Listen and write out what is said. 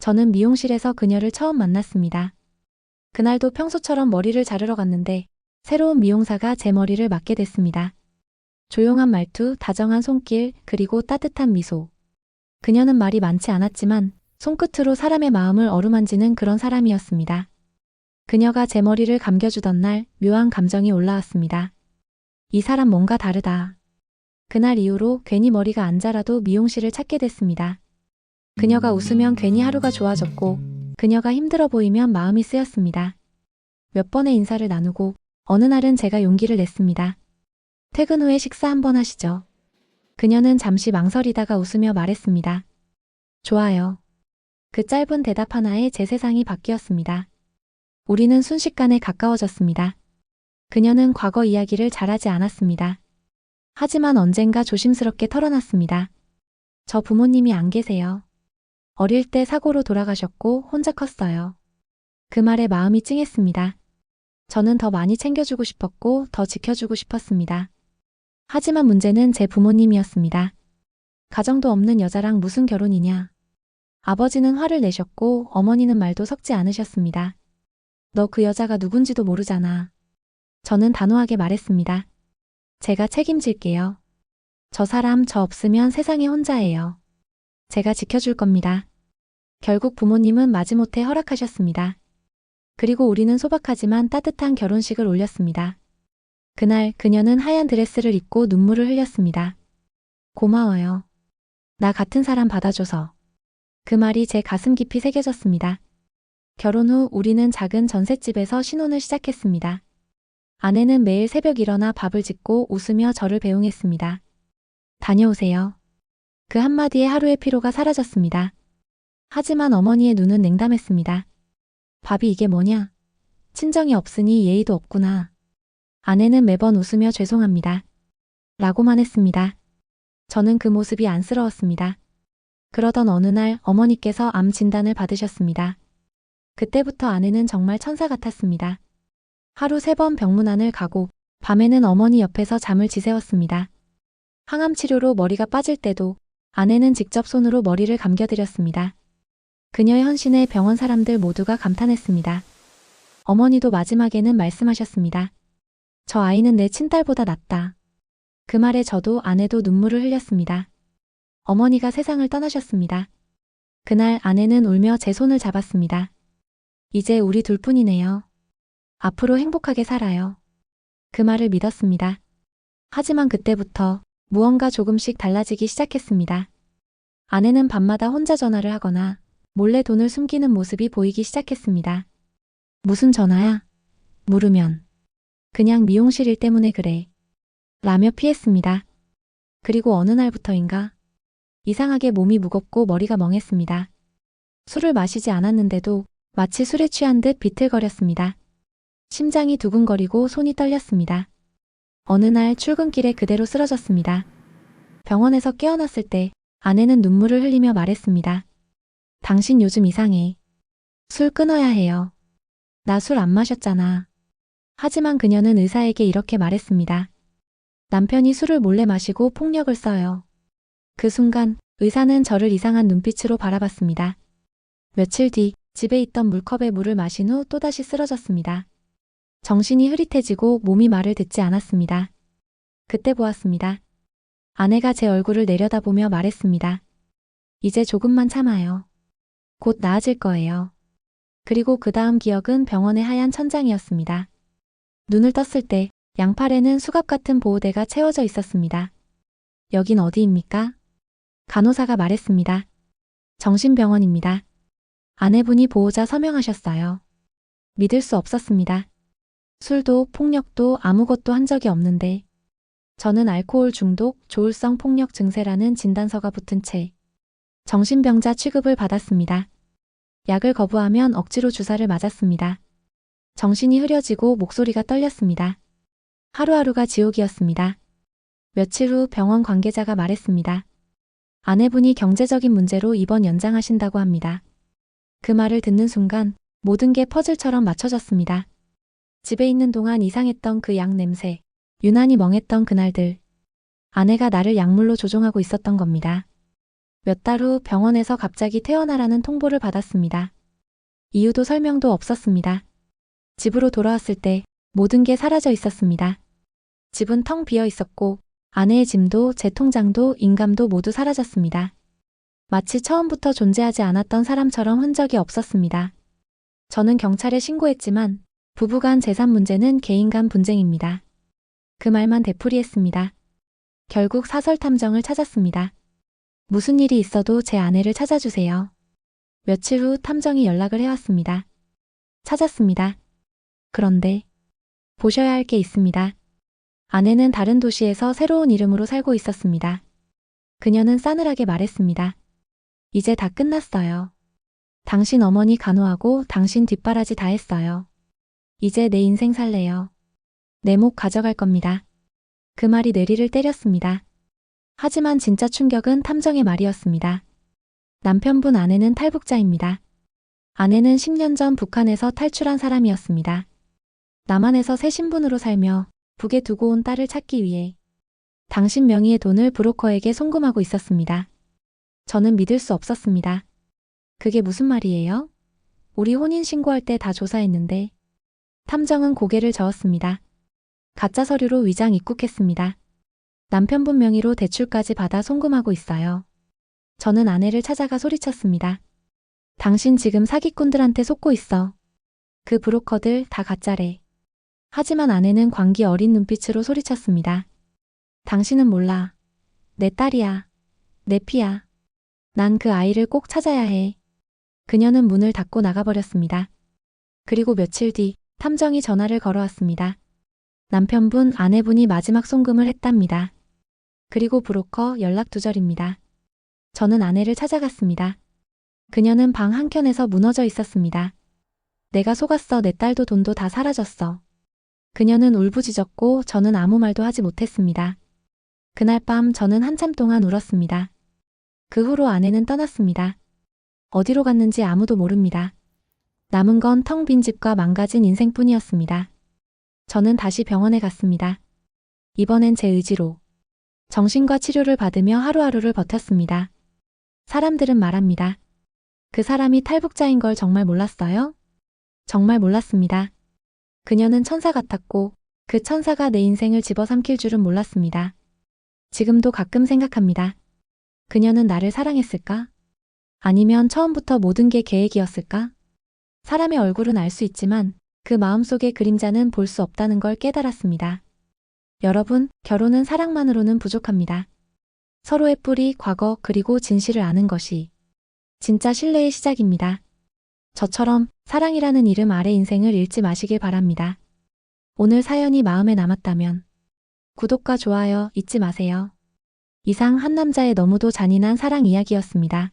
저는 미용실에서 그녀를 처음 만났습니다. 그날도 평소처럼 머리를 자르러 갔는데 새로운 미용사가 제 머리를 맡게 됐습니다. 조용한 말투, 다정한 손길, 그리고 따뜻한 미소. 그녀는 말이 많지 않았지만 손끝으로 사람의 마음을 어루만지는 그런 사람이었습니다. 그녀가 제 머리를 감겨주던 날 묘한 감정이 올라왔습니다. 이 사람 뭔가 다르다. 그날 이후로 괜히 머리가 안 자라도 미용실을 찾게 됐습니다. 그녀가 웃으면 괜히 하루가 좋아졌고 그녀가 힘들어 보이면 마음이 쓰였습니다. 몇 번의 인사를 나누고 어느 날은 제가 용기를 냈습니다. 퇴근 후에 식사 한번 하시죠. 그녀는 잠시 망설이다가 웃으며 말했습니다. 좋아요. 그 짧은 대답 하나에 제 세상이 바뀌었습니다. 우리는 순식간에 가까워졌습니다. 그녀는 과거 이야기를 잘하지 않았습니다. 하지만 언젠가 조심스럽게 털어놨습니다. 저 부모님이 안 계세요. 어릴 때 사고로 돌아가셨고 혼자 컸어요. 그 말에 마음이 찡했습니다. 저는 더 많이 챙겨주고 싶었고 더 지켜주고 싶었습니다. 하지만 문제는 제 부모님이었습니다. 가정도 없는 여자랑 무슨 결혼이냐. 아버지는 화를 내셨고 어머니는 말도 섞지 않으셨습니다. 너 그 여자가 누군지도 모르잖아. 저는 단호하게 말했습니다. 제가 책임질게요. 저 사람 저 없으면 세상에 혼자예요. 제가 지켜줄 겁니다. 결국 부모님은 마지못해 허락하셨습니다. 그리고 우리는 소박하지만 따뜻한 결혼식을 올렸습니다. 그날 그녀는 하얀 드레스를 입고 눈물을 흘렸습니다. 고마워요. 나 같은 사람 받아줘서. 그 말이 제 가슴 깊이 새겨졌습니다. 결혼 후 우리는 작은 전셋집에서 신혼을 시작했습니다. 아내는 매일 새벽 일어나 밥을 짓고 웃으며 저를 배웅했습니다. 다녀오세요. 그 한마디에 하루의 피로가 사라졌습니다. 하지만 어머니의 눈은 냉담했습니다. 밥이 이게 뭐냐? 친정이 없으니 예의도 없구나. 아내는 매번 웃으며 죄송합니다. 라고만 했습니다. 저는 그 모습이 안쓰러웠습니다. 그러던 어느 날 어머니께서 암 진단을 받으셨습니다. 그때부터 아내는 정말 천사 같았습니다. 하루 3번 병문안을 가고 밤에는 어머니 옆에서 잠을 지새웠습니다. 항암 치료로 머리가 빠질 때도 아내는 직접 손으로 머리를 감겨드렸습니다. 그녀의 헌신에 병원 사람들 모두가 감탄했습니다. 어머니도 마지막에는 말씀하셨습니다. 저 아이는 내 친딸보다 낫다. 그 말에 저도 아내도 눈물을 흘렸습니다. 어머니가 세상을 떠나셨습니다. 그날 아내는 울며 제 손을 잡았습니다. 이제 우리 둘뿐이네요. 앞으로 행복하게 살아요. 그 말을 믿었습니다. 하지만 그때부터 무언가 조금씩 달라지기 시작했습니다. 아내는 밤마다 혼자 전화를 하거나 몰래 돈을 숨기는 모습이 보이기 시작했습니다. 무슨 전화야? 물으면 그냥 미용실 일 때문에 그래. 라며 피했습니다. 그리고 어느 날부터인가 이상하게 몸이 무겁고 머리가 멍했습니다. 술을 마시지 않았는데도 마치 술에 취한 듯 비틀거렸습니다. 심장이 두근거리고 손이 떨렸습니다. 어느 날 출근길에 그대로 쓰러졌습니다. 병원에서 깨어났을 때 아내는 눈물을 흘리며 말했습니다. 당신 요즘 이상해. 술 끊어야 해요. 나 술 안 마셨잖아. 하지만 그녀는 의사에게 이렇게 말했습니다. 남편이 술을 몰래 마시고 폭력을 써요. 그 순간 의사는 저를 이상한 눈빛으로 바라봤습니다. 며칠 뒤 집에 있던 물컵에 물을 마신 후 또다시 쓰러졌습니다. 정신이 흐릿해지고 몸이 말을 듣지 않았습니다. 그때 보았습니다. 아내가 제 얼굴을 내려다보며 말했습니다. 이제 조금만 참아요. 곧 나아질 거예요. 그리고 그 다음 기억은 병원의 하얀 천장이었습니다. 눈을 떴을 때 양팔에는 수갑 같은 보호대가 채워져 있었습니다. 여긴 어디입니까? 간호사가 말했습니다. 정신병원입니다. 아내분이 보호자 서명하셨어요. 믿을 수 없었습니다. 술도 폭력도 아무것도 한 적이 없는데 저는 알코올 중독, 조울성 폭력 증세라는 진단서가 붙은 채 정신병자 취급을 받았습니다. 약을 거부하면 억지로 주사를 맞았습니다. 정신이 흐려지고 목소리가 떨렸습니다. 하루하루가 지옥이었습니다. 며칠 후 병원 관계자가 말했습니다. 아내분이 경제적인 문제로 입원 연장하신다고 합니다. 그 말을 듣는 순간 모든 게 퍼즐처럼 맞춰졌습니다. 집에 있는 동안 이상했던 그 약 냄새, 유난히 멍했던 그날들. 아내가 나를 약물로 조종하고 있었던 겁니다. 몇 달 후 병원에서 갑자기 퇴원하라는 통보를 받았습니다. 이유도 설명도 없었습니다. 집으로 돌아왔을 때 모든 게 사라져 있었습니다. 집은 텅 비어 있었고 아내의 짐도 제 통장도 인감도 모두 사라졌습니다. 마치 처음부터 존재하지 않았던 사람처럼 흔적이 없었습니다. 저는 경찰에 신고했지만 부부간 재산 문제는 개인 간 분쟁입니다. 그 말만 되풀이했습니다. 결국 사설 탐정을 찾았습니다. 무슨 일이 있어도 제 아내를 찾아주세요. 며칠 후 탐정이 연락을 해왔습니다. 찾았습니다. 그런데 보셔야 할 게 있습니다. 아내는 다른 도시에서 새로운 이름으로 살고 있었습니다. 그녀는 싸늘하게 말했습니다. 이제 다 끝났어요. 당신 어머니 간호하고 당신 뒷바라지 다 했어요. 이제 내 인생 살래요. 내 목 가져갈 겁니다. 그 말이 뇌리를 때렸습니다. 하지만 진짜 충격은 탐정의 말이었습니다. 남편분 아내는 탈북자입니다. 아내는 10년 전 북한에서 탈출한 사람이었습니다. 남한에서 새 신분으로 살며 북에 두고 온 딸을 찾기 위해 당신 명의의 돈을 브로커에게 송금하고 있었습니다. 저는 믿을 수 없었습니다. 그게 무슨 말이에요? 우리 혼인신고할 때 다 조사했는데. 탐정은 고개를 저었습니다. 가짜 서류로 위장 입국했습니다. 남편분 명의로 대출까지 받아 송금하고 있어요. 저는 아내를 찾아가 소리쳤습니다. 당신 지금 사기꾼들한테 속고 있어. 그 브로커들 다 가짜래. 하지만 아내는 광기 어린 눈빛으로 소리쳤습니다. 당신은 몰라. 내 딸이야. 내 피야. 난 그 아이를 꼭 찾아야 해. 그녀는 문을 닫고 나가버렸습니다. 그리고 며칠 뒤 탐정이 전화를 걸어왔습니다. 남편분, 아내분이 마지막 송금을 했답니다. 그리고 브로커 연락 두절입니다. 저는 아내를 찾아갔습니다. 그녀는 방 한켠에서 무너져 있었습니다. 내가 속았어. 내 딸도 돈도 다 사라졌어. 그녀는 울부짖었고 저는 아무 말도 하지 못했습니다. 그날 밤 저는 한참 동안 울었습니다. 그 후로 아내는 떠났습니다. 어디로 갔는지 아무도 모릅니다. 남은 건 텅 빈 집과 망가진 인생뿐이었습니다. 저는 다시 병원에 갔습니다. 이번엔 제 의지로 정신과 치료를 받으며 하루하루를 버텼습니다. 사람들은 말합니다. 그 사람이 탈북자인 걸 정말 몰랐어요? 정말 몰랐습니다. 그녀는 천사 같았고 그 천사가 내 인생을 집어삼킬 줄은 몰랐습니다. 지금도 가끔 생각합니다. 그녀는 나를 사랑했을까? 아니면 처음부터 모든 게 계획이었을까? 사람의 얼굴은 알 수 있지만 그 마음속의 그림자는 볼 수 없다는 걸 깨달았습니다. 여러분, 결혼은 사랑만으로는 부족합니다. 서로의 뿌리, 과거, 그리고 진실을 아는 것이 진짜 신뢰의 시작입니다. 저처럼 사랑이라는 이름 아래 인생을 잃지 마시길 바랍니다. 오늘 사연이 마음에 남았다면 구독과 좋아요 잊지 마세요. 이상 한 남자의 너무도 잔인한 사랑 이야기였습니다.